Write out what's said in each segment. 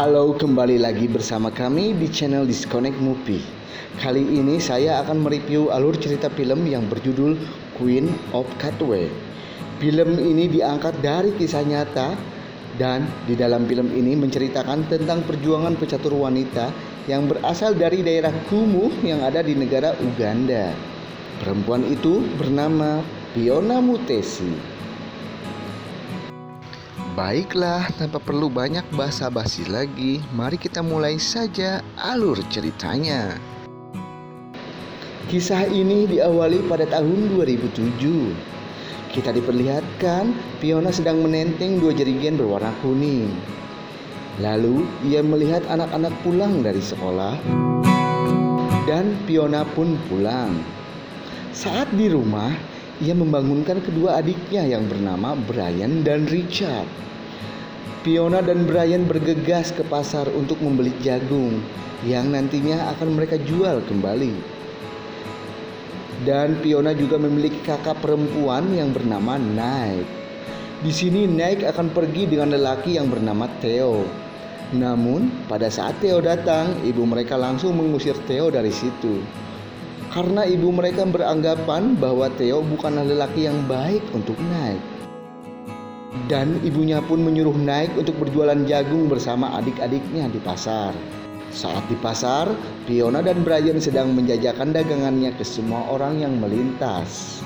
Halo, kembali lagi bersama kami di channel Disconnect Movie. Kali ini saya akan mereview alur cerita film yang berjudul Queen of Katwe. Film ini diangkat dari kisah nyata dan di dalam film ini menceritakan tentang perjuangan pecatur wanita yang berasal dari daerah kumuh yang ada di negara Uganda. Perempuan itu bernama Phiona Mutesi. Baiklah, tanpa perlu banyak basa-basi lagi, mari kita mulai saja alur ceritanya. Kisah ini diawali pada tahun 2007. Kita diperlihatkan Phiona sedang menenteng dua jerigen berwarna kuning. Lalu ia melihat anak-anak pulang dari sekolah dan Phiona pun pulang. Saat di rumah, ia membangunkan kedua adiknya yang bernama Brian dan Richard. Phiona dan Brian bergegas ke pasar untuk membeli jagung yang nantinya akan mereka jual kembali. Dan Phiona juga memiliki kakak perempuan yang bernama Nike. Di sini Nike akan pergi dengan lelaki yang bernama Theo. Namun pada saat Theo datang, ibu mereka langsung mengusir Theo dari situ. Karena ibu mereka beranggapan bahwa Theo bukanlah lelaki yang baik untuk Nike. Dan ibunya pun menyuruh Nike untuk berjualan jagung bersama adik-adiknya di pasar. Saat di pasar, Phiona dan Brian sedang menjajakan dagangannya ke semua orang yang melintas.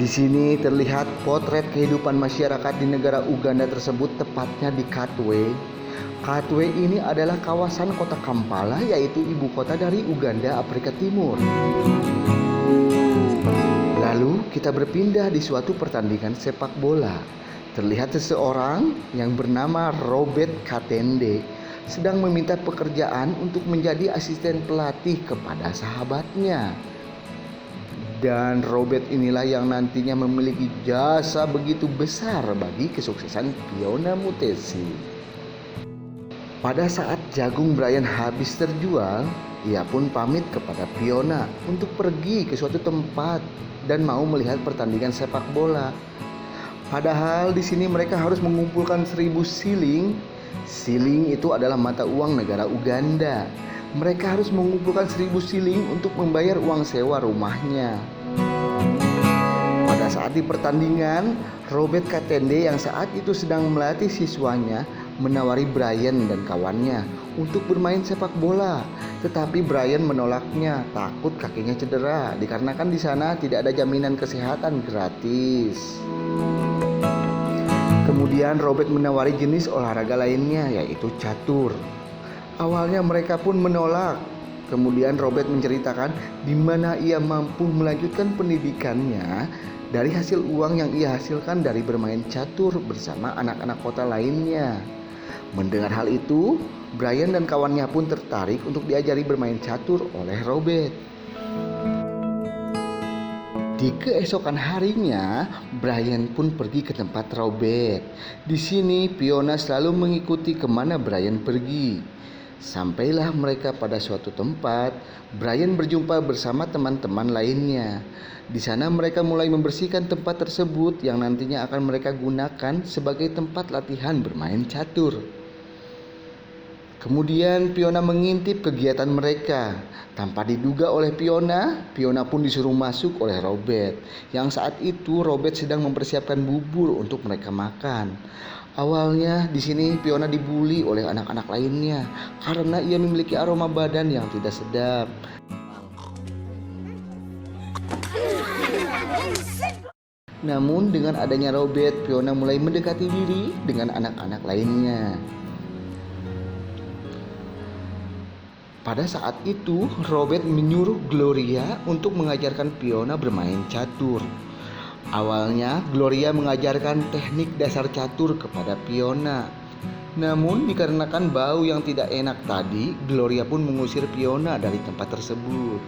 Di sini terlihat potret kehidupan masyarakat di negara Uganda tersebut, tepatnya di Katwe. Katwe ini adalah kawasan kota Kampala, yaitu ibu kota dari Uganda, Afrika Timur. Lalu kita berpindah di suatu pertandingan sepak bola. Terlihat seseorang yang bernama Robert Katende sedang meminta pekerjaan untuk menjadi asisten pelatih kepada sahabatnya. Dan Robert inilah yang nantinya memiliki jasa begitu besar bagi kesuksesan Phiona Mutesi. Pada saat jagung Brian habis terjual, ia pun pamit kepada Phiona untuk pergi ke suatu tempat dan mau melihat pertandingan sepak bola. Padahal di sini mereka harus mengumpulkan 1000 siling. Siling itu adalah mata uang negara Uganda. Mereka harus mengumpulkan 1000 siling untuk membayar uang sewa rumahnya. Pada saat di pertandingan, Robert Katende yang saat itu sedang melatih siswanya menawari Brian dan kawannya untuk bermain sepak bola, tetapi Brian menolaknya, takut kakinya cedera dikarenakan di sana tidak ada jaminan kesehatan gratis. Kemudian Robert menawari jenis olahraga lainnya, yaitu catur. Awalnya mereka pun menolak. Kemudian Robert menceritakan di mana ia mampu melanjutkan pendidikannya dari hasil uang yang ia hasilkan dari bermain catur bersama anak-anak kota lainnya. Mendengar hal itu, Brian dan kawannya pun tertarik untuk diajari bermain catur oleh Robert. Di keesokan harinya, Brian pun pergi ke tempat Robert. Di sini, Phiona selalu mengikuti kemana Brian pergi. Sampailah mereka pada suatu tempat, Brian berjumpa bersama teman-teman lainnya. Di sana mereka mulai membersihkan tempat tersebut yang nantinya akan mereka gunakan sebagai tempat latihan bermain catur. Kemudian Phiona mengintip kegiatan mereka. Tanpa diduga oleh Phiona pun disuruh masuk oleh Robert. Yang saat itu Robert sedang mempersiapkan bubur untuk mereka makan. Awalnya di sini Phiona dibully oleh anak-anak lainnya karena ia memiliki aroma badan yang tidak sedap. Namun dengan adanya Robert, Phiona mulai mendekati diri dengan anak-anak lainnya. Pada saat itu, Robert menyuruh Gloria untuk mengajarkan Phiona bermain catur. Awalnya, Gloria mengajarkan teknik dasar catur kepada Phiona. Namun, dikarenakan bau yang tidak enak tadi, Gloria pun mengusir Phiona dari tempat tersebut.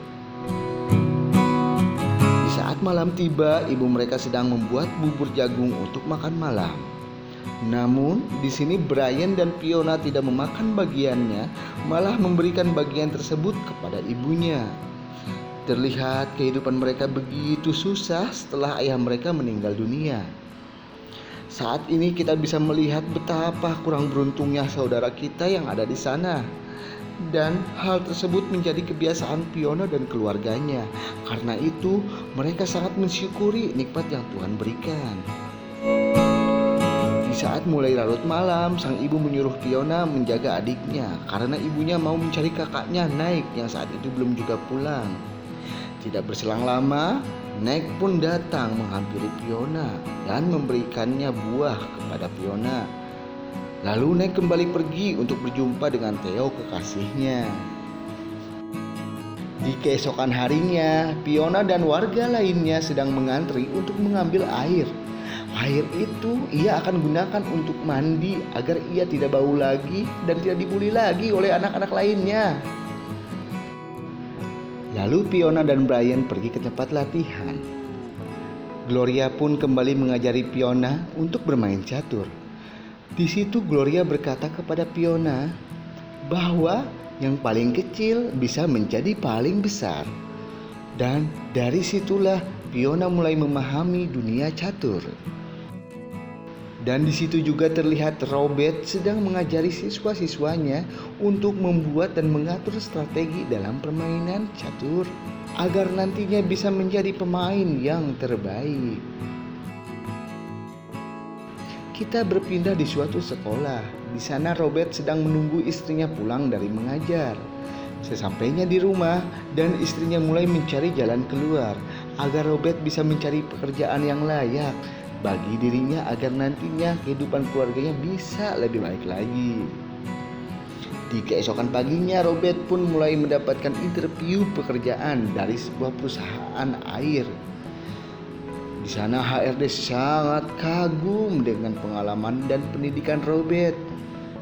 Di saat malam tiba, ibu mereka sedang membuat bubur jagung untuk makan malam. Namun di sini Brian dan Phiona tidak memakan bagiannya, malah memberikan bagian tersebut kepada ibunya. Terlihat kehidupan mereka begitu susah setelah ayah mereka meninggal dunia. Saat ini kita bisa melihat betapa kurang beruntungnya saudara kita yang ada di sana. Dan hal tersebut menjadi kebiasaan Fiona dan keluarganya. Karena itu mereka sangat mensyukuri nikmat yang Tuhan berikan. Di saat mulai larut malam, sang ibu menyuruh Fiona menjaga adiknya karena ibunya mau mencari kakaknya Nick yang saat itu belum juga pulang. Tidak berselang lama, Nick pun datang menghampiri Fiona dan memberikannya buah kepada Fiona. Lalu Nick kembali pergi untuk berjumpa dengan Theo kekasihnya. Di keesokan harinya, Fiona dan warga lainnya sedang mengantri untuk mengambil air. Air itu ia akan gunakan untuk mandi agar ia tidak bau lagi dan tidak dibuli lagi oleh anak-anak lainnya. Lalu Fiona dan Brian pergi ke tempat latihan. Gloria pun kembali mengajari Fiona untuk bermain catur. Di situ Gloria berkata kepada Fiona bahwa yang paling kecil bisa menjadi paling besar. Dan dari situlah Fiona mulai memahami dunia catur. Dan di situ juga terlihat Robert sedang mengajari siswa-siswanya untuk membuat dan mengatur strategi dalam permainan catur agar nantinya bisa menjadi pemain yang terbaik. Kita berpindah di suatu sekolah. Di sana Robert sedang menunggu istrinya pulang dari mengajar. Sesampainya di rumah dan istrinya mulai mencari jalan keluar agar Robert bisa mencari pekerjaan yang layak bagi dirinya agar nantinya kehidupan keluarganya bisa lebih baik lagi. Di keesokan paginya Robert pun mulai mendapatkan interview pekerjaan dari sebuah perusahaan air. Di sana HRD sangat kagum dengan pengalaman dan pendidikan Robert.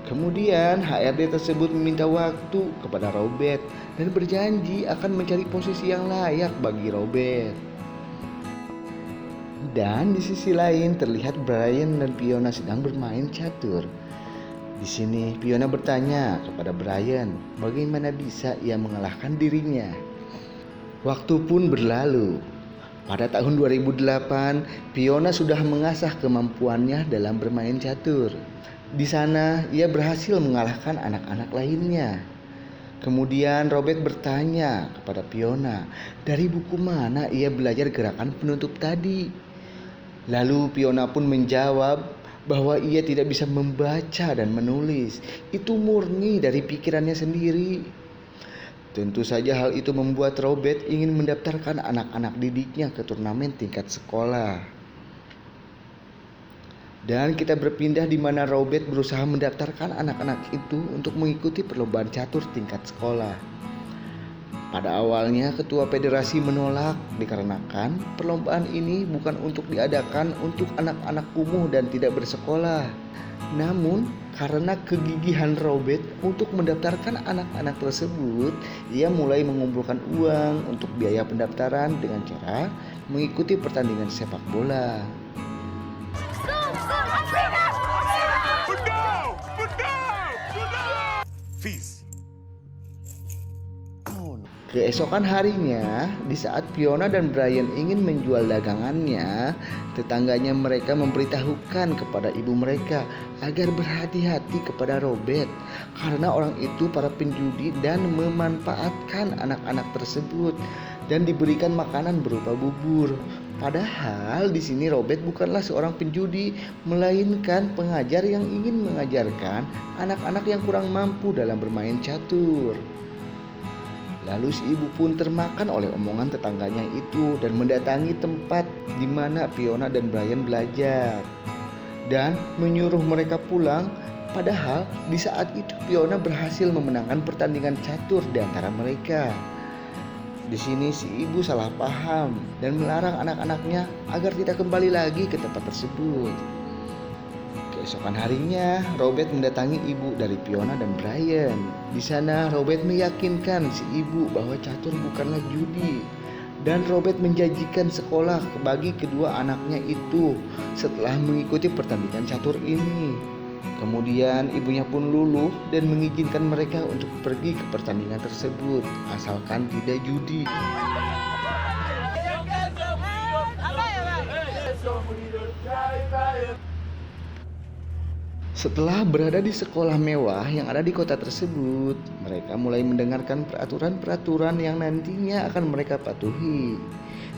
Kemudian HRD tersebut meminta waktu kepada Robert dan berjanji akan mencari posisi yang layak bagi Robert. Dan di sisi lain terlihat Brian dan Fiona sedang bermain catur. Di sini Fiona bertanya kepada Brian bagaimana bisa ia mengalahkan dirinya. Waktu pun berlalu. Pada tahun 2008, Fiona sudah mengasah kemampuannya dalam bermain catur. Di sana ia berhasil mengalahkan anak-anak lainnya. Kemudian Robert bertanya kepada Fiona, dari buku mana ia belajar gerakan penutup tadi? Lalu Fiona pun menjawab bahwa ia tidak bisa membaca dan menulis. Itu murni dari pikirannya sendiri. Tentu saja hal itu membuat Robert ingin mendaftarkan anak-anak didiknya ke turnamen tingkat sekolah. Dan kita berpindah di mana Robert berusaha mendaftarkan anak-anak itu untuk mengikuti perlombaan catur tingkat sekolah. Pada awalnya ketua federasi menolak dikarenakan perlombaan ini bukan untuk diadakan untuk anak-anak kumuh dan tidak bersekolah. Namun karena kegigihan Robert untuk mendaftarkan anak-anak tersebut, ia mulai mengumpulkan uang untuk biaya pendaftaran dengan cara mengikuti pertandingan sepak bola. Keesokan harinya, di saat Fiona dan Brian ingin menjual dagangannya, tetangganya mereka memberitahukan kepada ibu mereka agar berhati-hati kepada Robert karena orang itu para penjudi dan memanfaatkan anak-anak tersebut dan diberikan makanan berupa bubur. Padahal di sini Robert bukanlah seorang penjudi, melainkan pengajar yang ingin mengajarkan anak-anak yang kurang mampu dalam bermain catur. Lalu si ibu pun termakan oleh omongan tetangganya itu dan mendatangi tempat di mana Fiona dan Brian belajar dan menyuruh mereka pulang. Padahal di saat itu Fiona berhasil memenangkan pertandingan catur di antara mereka. Di sini si ibu salah paham dan melarang anak-anaknya agar tidak kembali lagi ke tempat tersebut. Keesokan harinya, Robert mendatangi ibu dari Fiona dan Brian. Di sana, Robert meyakinkan si ibu bahwa catur bukanlah judi. Dan Robert menjanjikan sekolah bagi kedua anaknya itu setelah mengikuti pertandingan catur ini. Kemudian ibunya pun luluh dan mengizinkan mereka untuk pergi ke pertandingan tersebut, asalkan tidak judi. Setelah berada di sekolah mewah yang ada di kota tersebut, mereka mulai mendengarkan peraturan-peraturan yang nantinya akan mereka patuhi.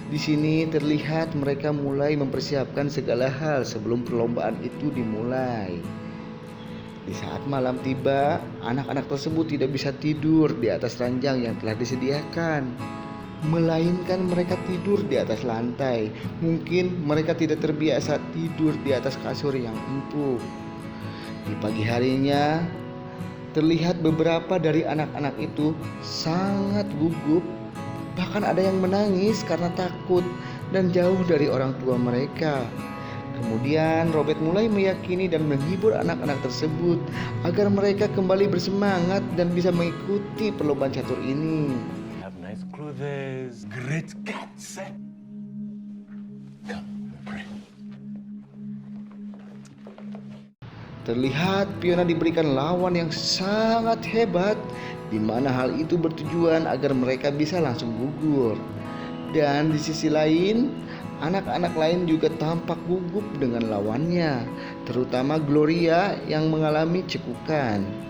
Di sini terlihat mereka mulai mempersiapkan segala hal sebelum perlombaan itu dimulai. Di saat malam tiba, anak-anak tersebut tidak bisa tidur di atas ranjang yang telah disediakan, melainkan mereka tidur di atas lantai. Mungkin mereka tidak terbiasa tidur di atas kasur yang empuk. Di pagi harinya, terlihat beberapa dari anak-anak itu sangat gugup. Bahkan ada yang menangis karena takut dan jauh dari orang tua mereka. Kemudian Robert mulai meyakini dan menghibur anak-anak tersebut agar mereka kembali bersemangat dan bisa mengikuti perlombaan catur ini. Have nice clothes, great cats. Come, pray. Terlihat Fiona diberikan lawan yang sangat hebat, di mana hal itu bertujuan agar mereka bisa langsung gugur. Dan di sisi lain, anak-anak lain juga tampak gugup dengan lawannya, terutama Gloria yang mengalami cekukan.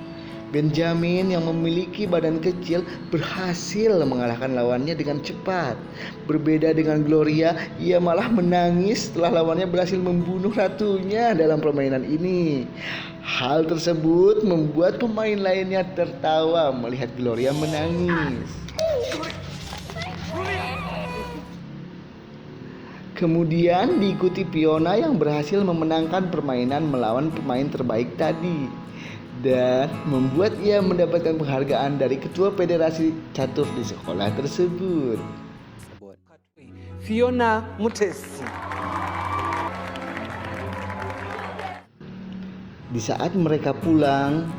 Benjamin yang memiliki badan kecil berhasil mengalahkan lawannya dengan cepat. Berbeda dengan Gloria, ia malah menangis setelah lawannya berhasil membunuh ratunya dalam permainan ini. Hal tersebut membuat pemain lainnya tertawa melihat Gloria menangis. Kemudian diikuti Fiona yang berhasil memenangkan permainan melawan pemain terbaik tadi, dan membuat ia mendapatkan penghargaan dari ketua federasi catur di sekolah tersebut. Fiona Mutesi. Di saat mereka pulang,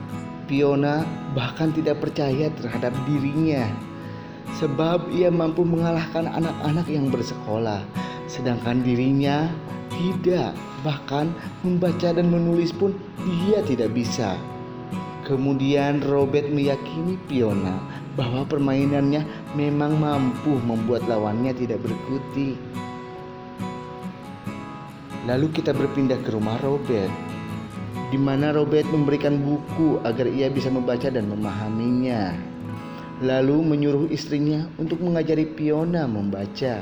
Fiona bahkan tidak percaya terhadap dirinya, sebab ia mampu mengalahkan anak-anak yang bersekolah, sedangkan dirinya tidak. Bahkan membaca dan menulis pun dia tidak bisa. Kemudian Robert meyakini Fiona bahwa permainannya memang mampu membuat lawannya tidak berkutik. Lalu kita berpindah ke rumah Robert, di mana Robert memberikan buku agar ia bisa membaca dan memahaminya. Lalu menyuruh istrinya untuk mengajari Fiona membaca.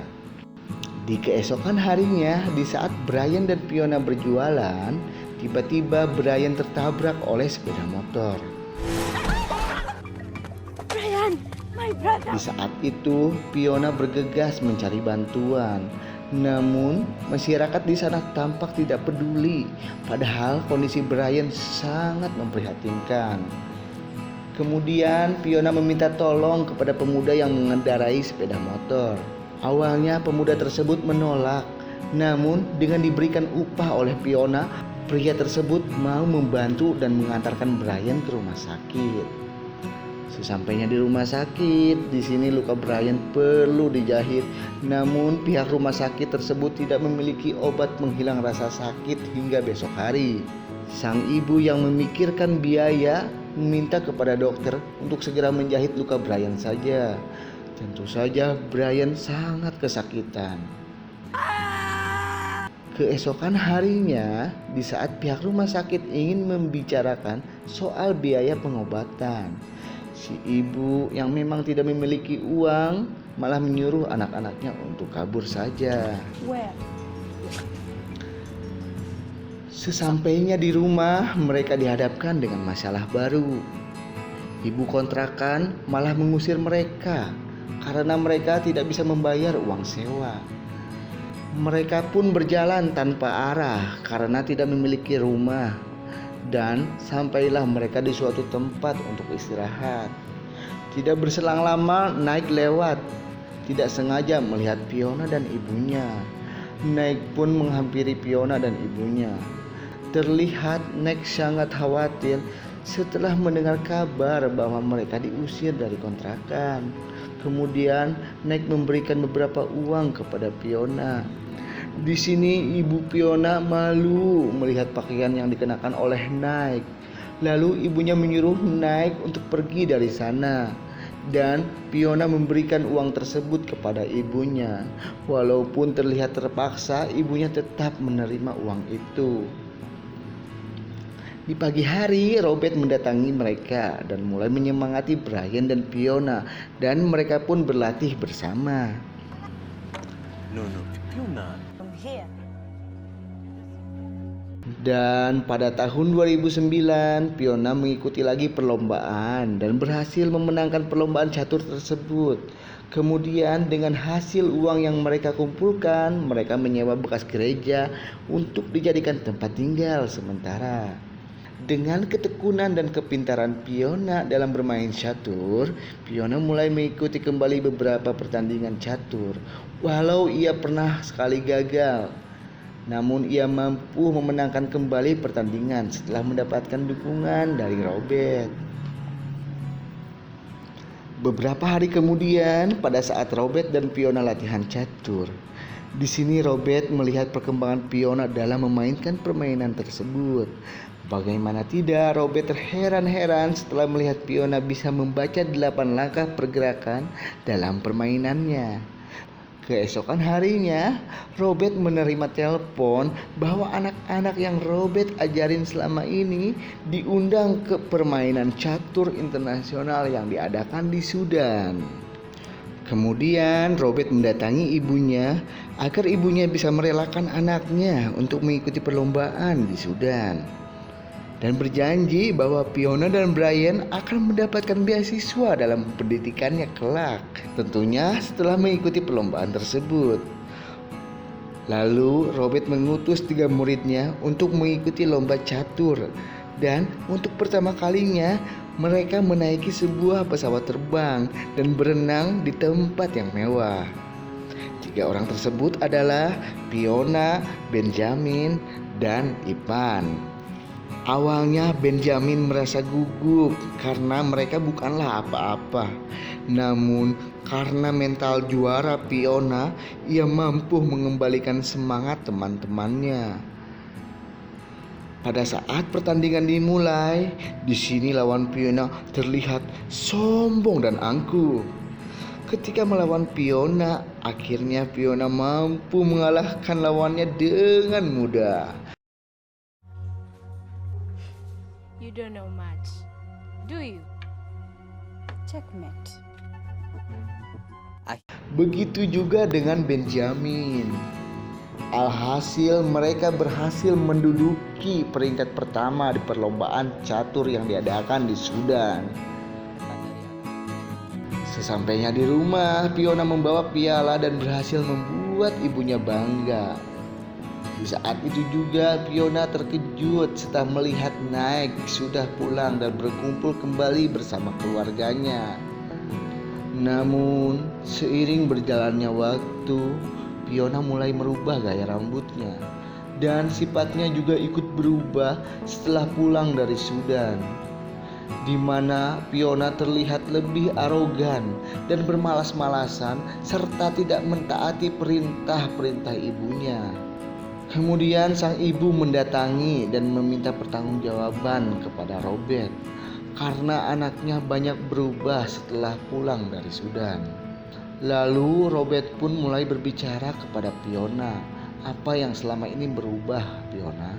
Di keesokan harinya, di saat Brian dan Fiona berjualan, tiba-tiba Brian tertabrak oleh sepeda motor. Brian, my brother. Di saat itu, Fiona bergegas mencari bantuan. Namun, masyarakat di sana tampak tidak peduli, padahal kondisi Brian sangat memprihatinkan. Kemudian, Fiona meminta tolong kepada pemuda yang mengendarai sepeda motor. Awalnya pemuda tersebut menolak, namun dengan diberikan upah oleh Fiona, pria tersebut mau membantu dan mengantarkan Brian ke rumah sakit. Sesampainya di rumah sakit, di sini luka Brian perlu dijahit. Namun pihak rumah sakit tersebut tidak memiliki obat penghilang rasa sakit hingga besok hari. Sang ibu yang memikirkan biaya meminta kepada dokter untuk segera menjahit luka Brian saja. Tentu saja Brian sangat kesakitan. Keesokan harinya, di saat pihak rumah sakit ingin membicarakan soal biaya pengobatan, si ibu yang memang tidak memiliki uang malah menyuruh anak-anaknya untuk kabur saja. Sesampainya di rumah, mereka dihadapkan dengan masalah baru. Ibu kontrakan malah mengusir mereka karena mereka tidak bisa membayar uang sewa. Mereka pun berjalan tanpa arah karena tidak memiliki rumah. Dan sampailah mereka di suatu tempat untuk istirahat. Tidak berselang lama, Nike lewat. Tidak sengaja melihat Fiona dan ibunya. Nike pun menghampiri Fiona dan ibunya. Terlihat Nike sangat khawatir setelah mendengar kabar bahwa mereka diusir dari kontrakan. Kemudian Nike memberikan beberapa uang kepada Fiona. Di sini ibu Fiona malu melihat pakaian yang dikenakan oleh Nike. Lalu ibunya menyuruh Nike untuk pergi dari sana. Dan Fiona memberikan uang tersebut kepada ibunya. Walaupun terlihat terpaksa, ibunya tetap menerima uang itu. Di pagi hari, Robert mendatangi mereka dan mulai menyemangati Brian dan Fiona, dan mereka pun berlatih bersama. No, Fiona. From here. Dan pada tahun 2009, Fiona mengikuti lagi perlombaan dan berhasil memenangkan perlombaan catur tersebut. Kemudian dengan hasil uang yang mereka kumpulkan, mereka menyewa bekas gereja untuk dijadikan tempat tinggal sementara. Dengan ketekunan dan kepintaran Fiona dalam bermain catur, Fiona mulai mengikuti kembali beberapa pertandingan catur. Walau ia pernah sekali gagal, namun ia mampu memenangkan kembali pertandingan setelah mendapatkan dukungan dari Robert. Beberapa hari kemudian, pada saat Robert dan Fiona latihan catur, di sini Robert melihat perkembangan Fiona dalam memainkan permainan tersebut. Bagaimana tidak, Robert terheran-heran setelah melihat Fiona bisa membaca 8 langkah pergerakan dalam permainannya. Keesokan harinya, Robert menerima telepon bahwa anak-anak yang Robert ajarin selama ini diundang ke permainan catur internasional yang diadakan di Sudan. Kemudian Robert mendatangi ibunya agar ibunya bisa merelakan anaknya untuk mengikuti perlombaan di Sudan, dan berjanji bahwa Fiona dan Brian akan mendapatkan beasiswa dalam pendidikannya kelak, tentunya setelah mengikuti perlombaan tersebut. Lalu Robert mengutus 3 muridnya untuk mengikuti lomba catur, dan untuk pertama kalinya mereka menaiki sebuah pesawat terbang dan berenang di tempat yang mewah. 3 orang tersebut adalah Fiona, Benjamin, dan Ivan. Awalnya Benjamin merasa gugup karena mereka bukanlah apa-apa. Namun karena mental juara Fiona, ia mampu mengembalikan semangat teman-temannya. Pada saat pertandingan dimulai, di sini lawan Fiona terlihat sombong dan angkuh. Ketika melawan Fiona, akhirnya Fiona mampu mengalahkan lawannya dengan mudah. You don't know much, do you? Checkmate. Begitu juga dengan Benjamin. Alhasil mereka berhasil menduduki peringkat pertama di perlombaan catur yang diadakan di Sudan. Sesampainya di rumah, Fiona membawa piala dan berhasil membuat ibunya bangga. Di saat itu juga Fiona terkejut setelah melihat Nike sudah pulang dan berkumpul kembali bersama keluarganya. Namun seiring berjalannya waktu, Fiona mulai merubah gaya rambutnya, dan sifatnya juga ikut berubah setelah pulang dari Sudan, di mana Fiona terlihat lebih arogan dan bermalas-malasan serta tidak mentaati perintah-perintah ibunya. Kemudian sang ibu mendatangi dan meminta pertanggungjawaban kepada Robert karena anaknya banyak berubah setelah pulang dari Sudan. Lalu Robert pun mulai berbicara kepada Fiona, apa yang selama ini berubah, Fiona?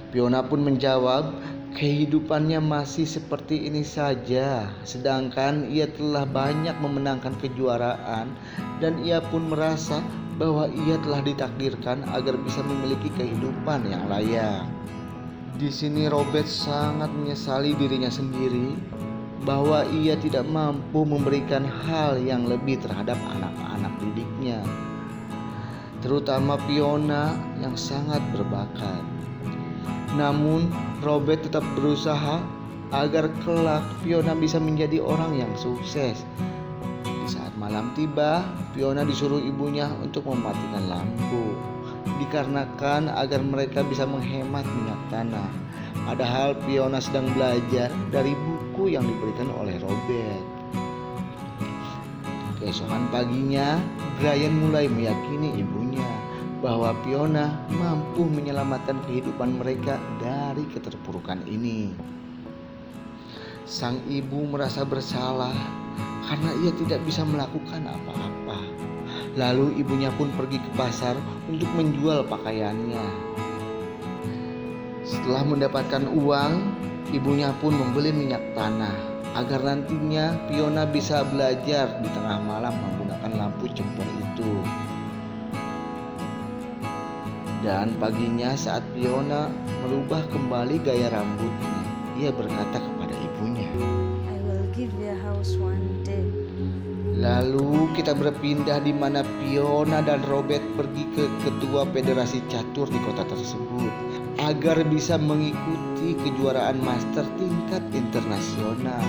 Fiona pun menjawab, kehidupannya masih seperti ini saja, sedangkan ia telah banyak memenangkan kejuaraan dan ia pun merasa bahwa ia telah ditakdirkan agar bisa memiliki kehidupan yang layak. Di sini Robert sangat menyesali dirinya sendiri bahwa ia tidak mampu memberikan hal yang lebih terhadap anak-anak didiknya, terutama Fiona yang sangat berbakat. Namun Robert tetap berusaha agar kelak Fiona bisa menjadi orang yang sukses. Di saat malam tiba, Fiona disuruh ibunya untuk mematikan lampu, dikarenakan agar mereka bisa menghemat minyak tanah. Padahal Fiona sedang belajar dari buku yang diberikan oleh Robert. Keesokan paginya, Brian mulai meyakini ibunya bahwa Fiona mampu menyelamatkan kehidupan mereka dari keterpurukan ini. Sang ibu merasa bersalah karena ia tidak bisa melakukan apa-apa. Lalu ibunya pun pergi ke pasar untuk menjual pakaiannya. Setelah mendapatkan uang, ibunya pun membeli minyak tanah agar nantinya Fiona bisa belajar di tengah malam menggunakan lampu cempor itu. Dan paginya saat Fiona merubah kembali gaya rambutnya, ia berkata kepada ibunya, I will give you a house one day. Lalu kita berpindah di mana Fiona dan Robert pergi ke ketua federasi catur di kota tersebut agar bisa mengikuti kejuaraan master tingkat internasional.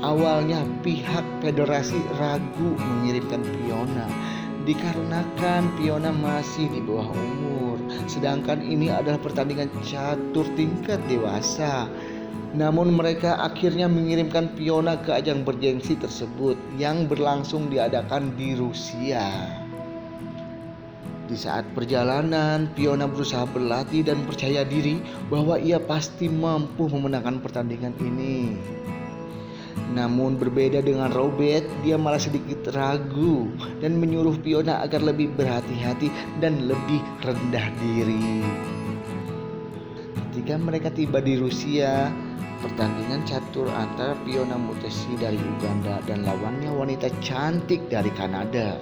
Awalnya pihak federasi ragu mengirimkan Fiona dikarenakan Fiona masih di bawah umur, sedangkan ini adalah pertandingan catur tingkat dewasa. Namun mereka akhirnya mengirimkan Fiona ke ajang bergengsi tersebut yang berlangsung diadakan di Rusia. Di saat perjalanan, Fiona berusaha berlatih dan percaya diri bahwa ia pasti mampu memenangkan pertandingan ini. Namun berbeda dengan Robert, dia malah sedikit ragu dan menyuruh Fiona agar lebih berhati-hati dan lebih rendah diri. Ketika mereka tiba di Rusia, pertandingan catur antara Fiona Mutesi dari Uganda dan lawannya wanita cantik dari Kanada.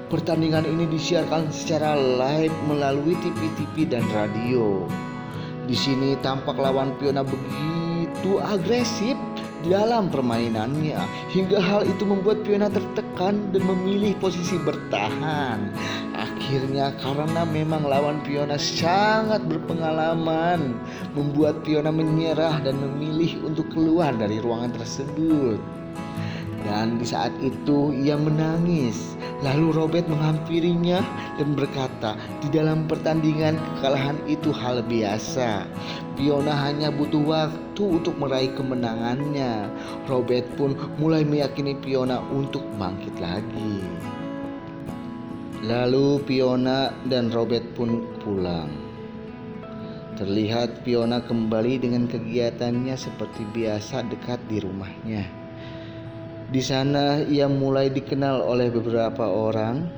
Pertandingan ini disiarkan secara live melalui TV dan radio. Di sini tampak lawan Fiona begitu agresif dalam permainannya, hingga hal itu membuat Fiona tertekan dan memilih posisi bertahan. Akhirnya karena memang lawan Fiona sangat berpengalaman, membuat Fiona menyerah dan memilih untuk keluar dari ruangan tersebut. Dan di saat itu ia menangis. Lalu Robert menghampirinya dan berkata, di dalam pertandingan kekalahan itu hal biasa. Fiona hanya butuh waktu untuk meraih kemenangannya. Robert pun mulai meyakini Fiona untuk bangkit lagi. Lalu Fiona dan Robert pun pulang. Terlihat Fiona kembali dengan kegiatannya seperti biasa dekat di rumahnya. Di sana ia mulai dikenal oleh beberapa orang,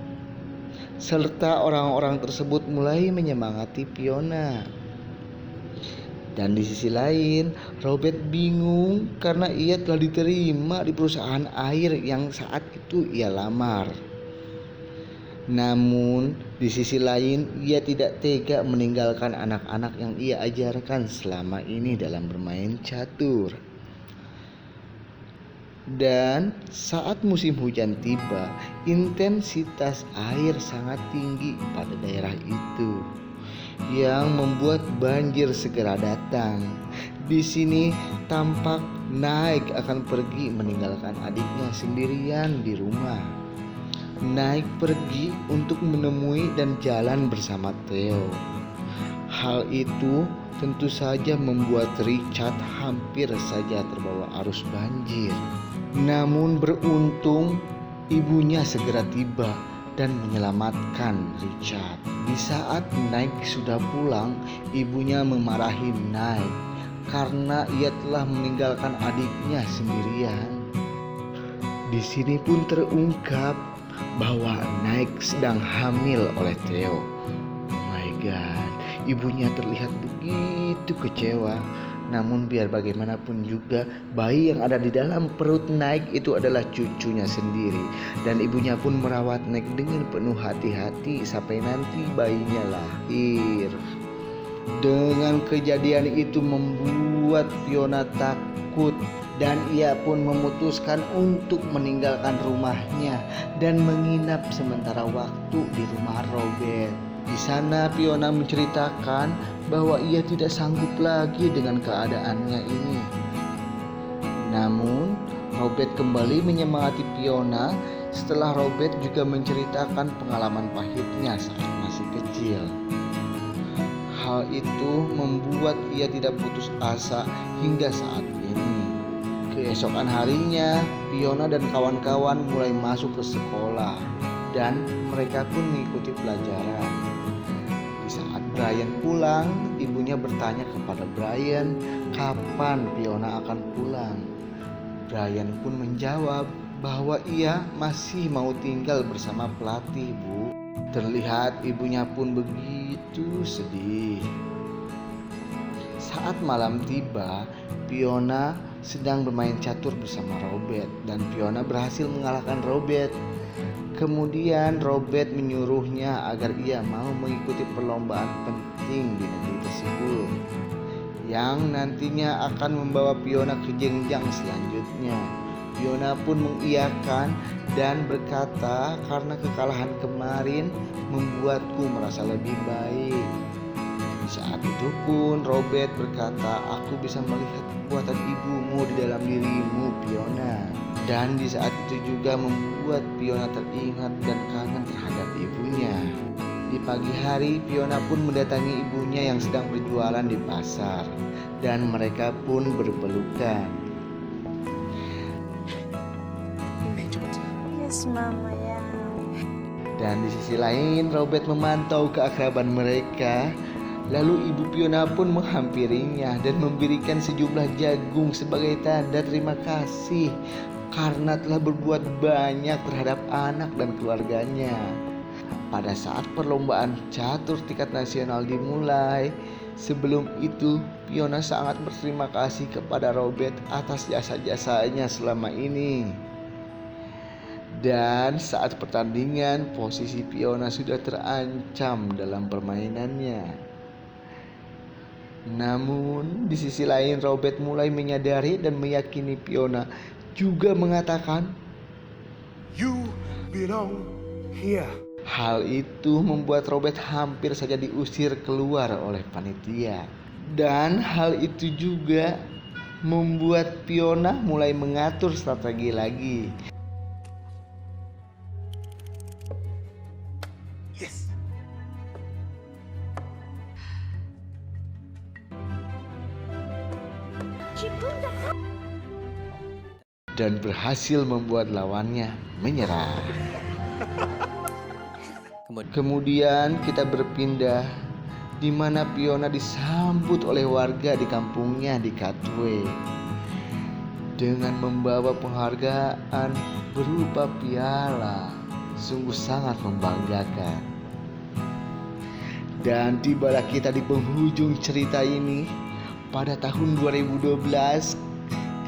serta orang-orang tersebut mulai menyemangati Fiona. Dan di sisi lain, Robert bingung karena ia telah diterima di perusahaan air yang saat itu ia lamar. Namun di sisi lain ia tidak tega meninggalkan anak-anak yang ia ajarkan selama ini dalam bermain catur. Dan saat musim hujan tiba, intensitas air sangat tinggi pada daerah itu yang membuat banjir segera datang. Di sini tampak Nike akan pergi meninggalkan adiknya sendirian di rumah. Nike pergi untuk menemui dan jalan bersama Theo. Hal itu tentu saja membuat Richard hampir saja terbawa arus banjir. Namun beruntung ibunya segera tiba dan menyelamatkan Richard. Di saat Nike sudah pulang, ibunya memarahi Nike karena ia telah meninggalkan adiknya sendirian. Di sini pun terungkap bahwa Nike sedang hamil oleh Theo. Oh my god, ibunya terlihat begitu kecewa. Namun biar bagaimanapun juga, bayi yang ada di dalam perut Nike itu adalah cucunya sendiri. Dan ibunya pun merawat Nike dengan penuh hati-hati sampai nanti bayinya lahir. Dengan kejadian itu membuat Fiona takut, dan ia pun memutuskan untuk meninggalkan rumahnya dan menginap sementara waktu di rumah Robert. Di sana Fiona menceritakan bahwa ia tidak sanggup lagi dengan keadaannya ini. Namun Robert kembali menyemangati Fiona setelah Robert juga menceritakan pengalaman pahitnya saat masih kecil. Hal itu membuat ia tidak putus asa hingga saat ini. Keesokan harinya, Fiona dan kawan-kawan mulai masuk ke sekolah dan mereka pun mengikuti pelajaran. Di saat Brian pulang, ibunya bertanya kepada Brian kapan Fiona akan pulang. Brian pun menjawab bahwa ia masih mau tinggal bersama pelatih, Bu. Terlihat ibunya pun begitu sedih. saat malam tiba, Fiona sedang bermain catur bersama Robert dan Fiona berhasil mengalahkan Robert. Kemudian Robert menyuruhnya agar ia mau mengikuti perlombaan penting di negeri tersebut yang nantinya akan membawa Fiona ke jenjang selanjutnya. Fiona pun mengiyakan dan berkata, karena kekalahan kemarin membuatku merasa lebih baik. Di saat itu pun Robert berkata, aku bisa melihat kekuatan ibumu di dalam dirimu, Fiona. Dan di saat itu juga membuat Fiona teringat dan kangen terhadap ibunya. Di pagi hari, Fiona pun mendatangi ibunya yang sedang berjualan di pasar. Dan mereka pun berpelukan. Yes, Mama, ya. Dan di sisi lain, Robert memantau keakraban mereka. Lalu ibu Fiona pun menghampirinya dan memberikan sejumlah jagung sebagai tanda terima kasih karena telah berbuat banyak terhadap anak dan keluarganya. Pada saat perlombaan catur tingkat nasional dimulai, sebelum itu Fiona sangat berterima kasih kepada Robert atas jasa-jasanya selama ini. Dan saat pertandingan, posisi Fiona sudah terancam dalam permainannya. Namun di sisi lain Robert mulai menyadari dan meyakini Fiona, juga mengatakan, You belong here. hal itu membuat Robert hampir saja diusir keluar oleh panitia. Dan hal itu juga membuat Fiona mulai mengatur strategi lagi. Yes. Dan berhasil membuat lawannya menyerah. Kemudian kita berpindah di mana Fiona disambut oleh warga di kampungnya di Katwe dengan membawa penghargaan berupa piala. Sungguh sangat membanggakan. Dan tibalah kita di penghujung cerita ini. Pada tahun 2012,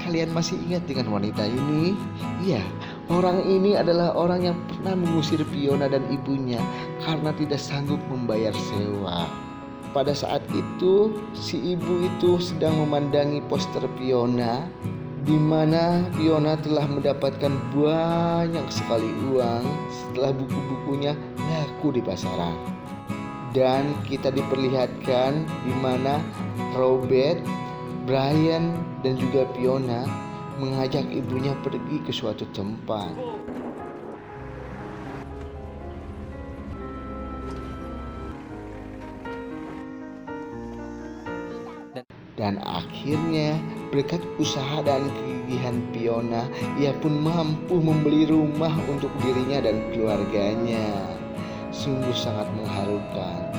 kalian masih ingat dengan wanita ini? Iya, orang ini adalah orang yang pernah mengusir Fiona dan ibunya karena tidak sanggup membayar sewa. Pada saat itu, si ibu itu sedang memandangi poster Fiona, di mana Fiona telah mendapatkan banyak sekali uang setelah buku-bukunya laku di pasaran. Dan kita diperlihatkan di mana Robert, Brian, dan juga Fiona mengajak ibunya pergi ke suatu tempat. Dan akhirnya berkat usaha dan kegigihan Fiona, ia pun mampu membeli rumah untuk dirinya dan keluarganya. Sungguh sangat mengharukan.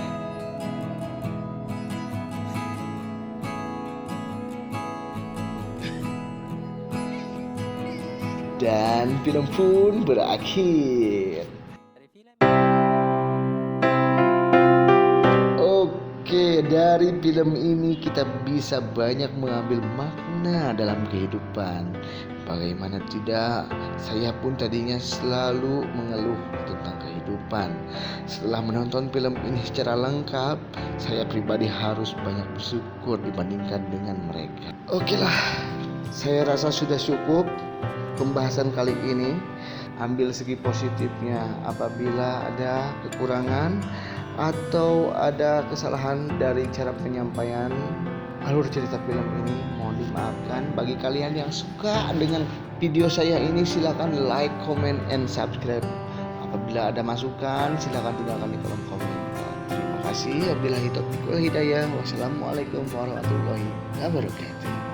Dan film pun berakhir. Oke, dari film ini kita bisa banyak mengambil makna dalam kehidupan. Bagaimana tidak, saya pun tadinya selalu mengeluh tentang kehidupan. Setelah menonton film ini secara lengkap, saya pribadi harus banyak bersyukur dibandingkan dengan mereka. Oke lah, saya rasa sudah cukup pembahasan kali ini. Ambil segi positifnya, apabila ada kekurangan atau ada kesalahan dari cara penyampaian alur cerita film ini, mohon dimaafkan. Bagi kalian yang suka dengan video saya ini, silakan like, comment, and subscribe. Apabila ada masukan, silakan tinggalkan di kolom komentar. Terima kasih. Wabillahi taufiq wal hidayah. Wassalamualaikum warahmatullahi wabarakatuh.